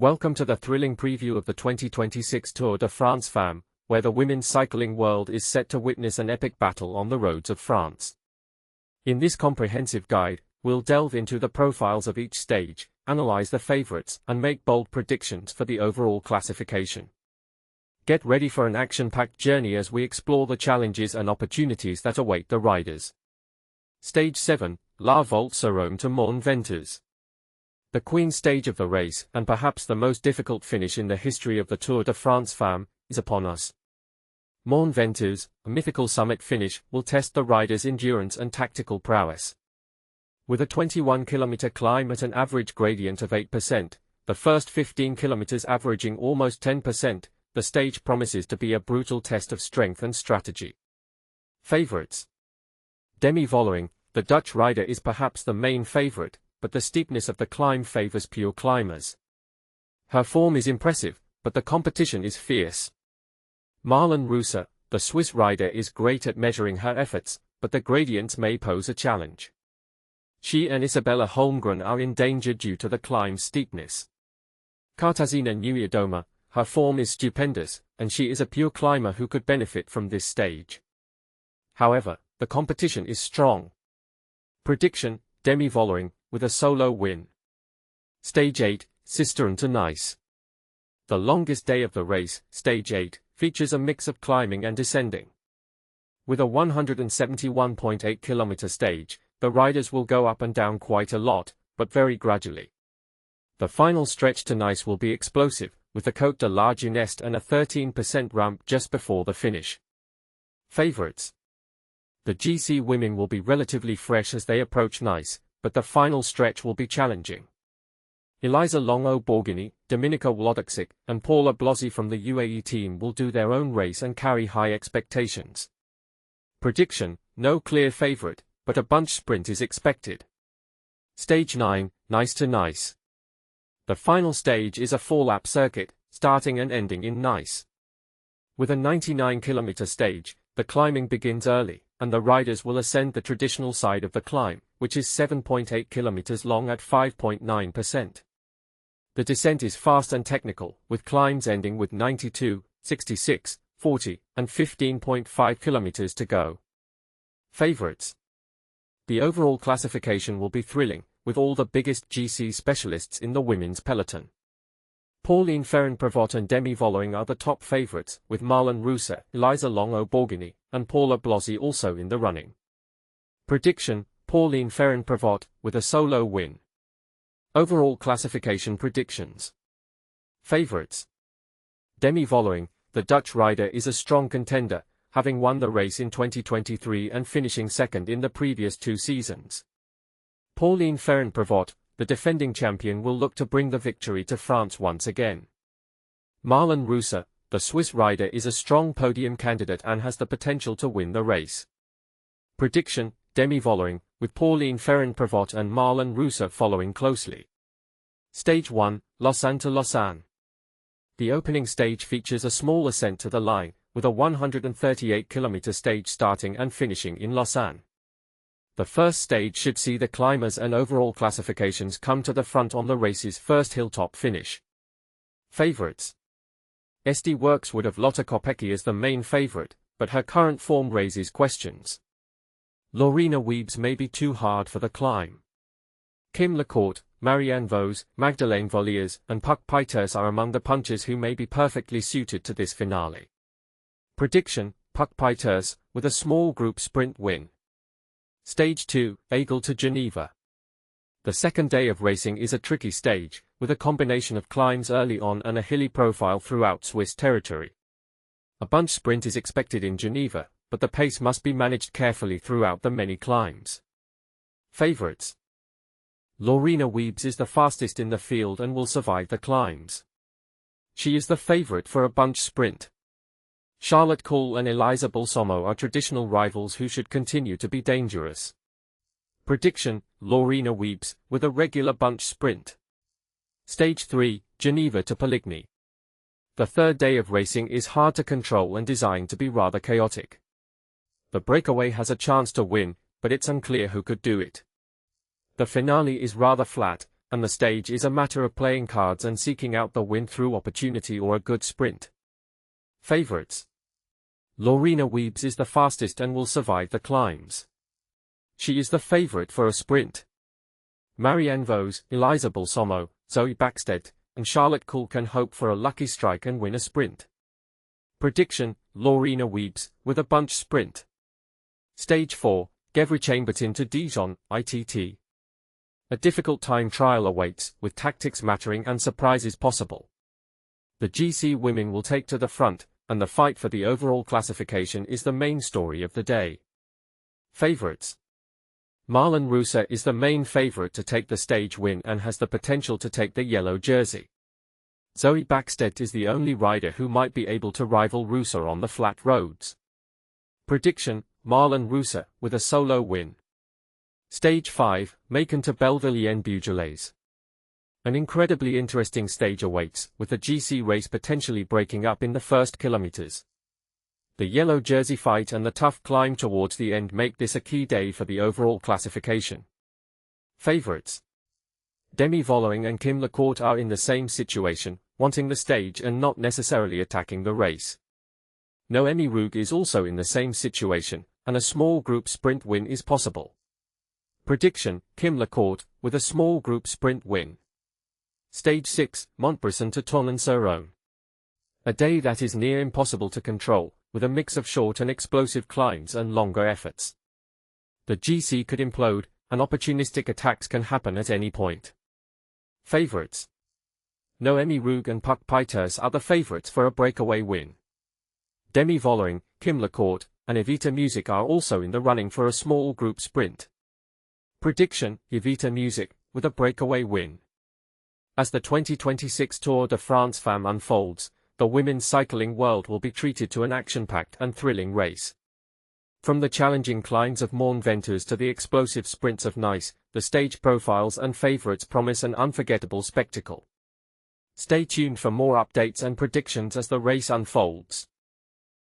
Welcome to the thrilling preview of the 2026 Tour de France Femmes, where the women's cycling world is set to witness an epic battle on the roads of France. In this comprehensive guide, we'll delve into the profiles of each stage, analyze the favorites, and make bold predictions for the overall classification. Get ready for an action-packed journey as we explore the challenges and opportunities that await the riders. Stage 7, La Reusser to Mont Ventoux. The queen stage of the race, and perhaps the most difficult finish in the history of the Tour de France Femmes, is upon us. Mont Ventoux, a mythical summit finish, will test the riders' endurance and tactical prowess. With a 21-kilometer climb at an average gradient of 8%, the first 15 kilometers averaging almost 10%, the stage promises to be a brutal test of strength and strategy. Favorites. Demi Vollering, the Dutch rider, is perhaps the main favorite, but the steepness of the climb favors pure climbers. Her form is impressive, but the competition is fierce. Marlen Reusser, the Swiss rider, is great at measuring her efforts, but the gradients may pose a challenge. She and Isabella Holmgren are in danger due to the climb's steepness. Katarzyna Niewiadoma, her form is stupendous, and she is a pure climber who could benefit from this stage. However, the competition is strong. Prediction: Demi Vollering, with a solo win. Stage 8, Cistern to Nice. The longest day of the race, Stage 8, features a mix of climbing and descending. With a 171.8 kilometer stage, the riders will go up and down quite a lot, but very gradually. The final stretch to Nice will be explosive, with the Côte de la Guneste and a 13% ramp just before the finish. Favorites. The GC women will be relatively fresh as they approach Nice, but the final stretch will be challenging. Elisa Longo-Borghini, Dominika Wlodarczyk, and Paula Blasi from the UAE team will do their own race and carry high expectations. Prediction: no clear favorite, but a bunch sprint is expected. Stage 9, Nice to Nice. The final stage is a 4-lap circuit, starting and ending in Nice. With a 99-kilometer stage, the climbing begins early, and the riders will ascend the traditional side of the climb, which is 7.8 kilometers long at 5.9%. The descent is fast and technical, with climbs ending with 92, 66, 40, and 15.5 kilometers to go. Favorites. The overall classification will be thrilling, with all the biggest GC specialists in the women's peloton. Pauline Ferrand-Prévot and Demi Vollering are the top favorites, with Marlen Reusser, Elisa Longo-Borghini, and Paula Blasi also in the running. Prediction: Pauline Ferrand-Prévot, with a solo win. Overall classification predictions. Favorites. Demi Vollering, the Dutch rider, is a strong contender, having won the race in 2023 and finishing second in the previous 2 seasons. Pauline Ferrand-Prévot, the defending champion, will look to bring the victory to France once again. Marlen Reusser, the Swiss rider, is a strong podium candidate and has the potential to win the race. Prediction: Demi Vollering, with Pauline Ferrand-Prévot and Marlen Reusser following closely. Stage 1, Lausanne to Lausanne. The opening stage features a small ascent to the line, with a 138-kilometer stage starting and finishing in Lausanne. The first stage should see the climbers and overall classifications come to the front on the race's first hilltop finish. Favorites. SD Works would have Lotte Kopecky as the main favorite, but her current form raises questions. Lorena Wiebes may be too hard for the climb. Kim Lecourt, Marianne Vos, Magdalene Volliers, and Puck Pieterse are among the punchers who may be perfectly suited to this finale. Prediction: Puck Pieterse, with a small group sprint win. Stage 2, Aigle to Geneva. The second day of racing is a tricky stage, with a combination of climbs early on and a hilly profile throughout Swiss territory. A bunch sprint is expected in Geneva, but the pace must be managed carefully throughout the many climbs. Favorites. Lorena Wiebes is the fastest in the field and will survive the climbs. She is the favorite for a bunch sprint. Charlotte Kool and Elisa Balsamo are traditional rivals who should continue to be dangerous. Prediction: Lorena Wiebes, with a regular bunch sprint. Stage 3, Geneva to Poligny. The third day of racing is hard to control and designed to be rather chaotic. The breakaway has a chance to win, but it's unclear who could do it. The finale is rather flat, and the stage is a matter of playing cards and seeking out the win through opportunity or a good sprint. Favorites: Lorena Wiebes is the fastest and will survive the climbs. She is the favorite for a sprint. Marianne Vos, Eliza Balsamo, Zoe Bäckstedt, and Charlotte Kool can hope for a lucky strike and win a sprint. Prediction: Lorena Wiebes, with a bunch sprint. Stage 4, Gevry Chambertin to Dijon, ITT. A difficult time trial awaits, with tactics mattering and surprises possible. The GC women will take to the front, and the fight for the overall classification is the main story of the day. Favorites: Marlen Reusser is the main favorite to take the stage win and has the potential to take the yellow jersey. Zoe Bäckstedt is the only rider who might be able to rival Reusser on the flat roads. Prediction: Marlen Reusser, with a solo win. Stage 5, Macon to Belvilliers-Beaujolais. An incredibly interesting stage awaits, with the GC race potentially breaking up in the first kilometers. The yellow jersey fight and the tough climb towards the end make this a key day for the overall classification. Favorites: Demi Vollering and Kim LaCourte are in the same situation, wanting the stage and not necessarily attacking the race. Noemi Rugg is also in the same situation, and a small group sprint win is possible. Prediction: Kim LaCourte, with a small group sprint win. Stage 6, Montbrison to Tonnant-sur-Rhône. A day that is near impossible to control, with a mix of short and explosive climbs and longer efforts. The GC could implode, and opportunistic attacks can happen at any point. Favorites: Noemi Rugg and Puck Pieterse are the favorites for a breakaway win. Demi Vollering, Kim LaCourte, and Evita Music are also in the running for a small group sprint. Prediction: Evita Music, with a breakaway win. As the 2026 Tour de France Femmes unfolds, the women's cycling world will be treated to an action-packed and thrilling race. From the challenging climbs of Mont Ventoux to the explosive sprints of Nice, the stage profiles and favorites promise an unforgettable spectacle. Stay tuned for more updates and predictions as the race unfolds.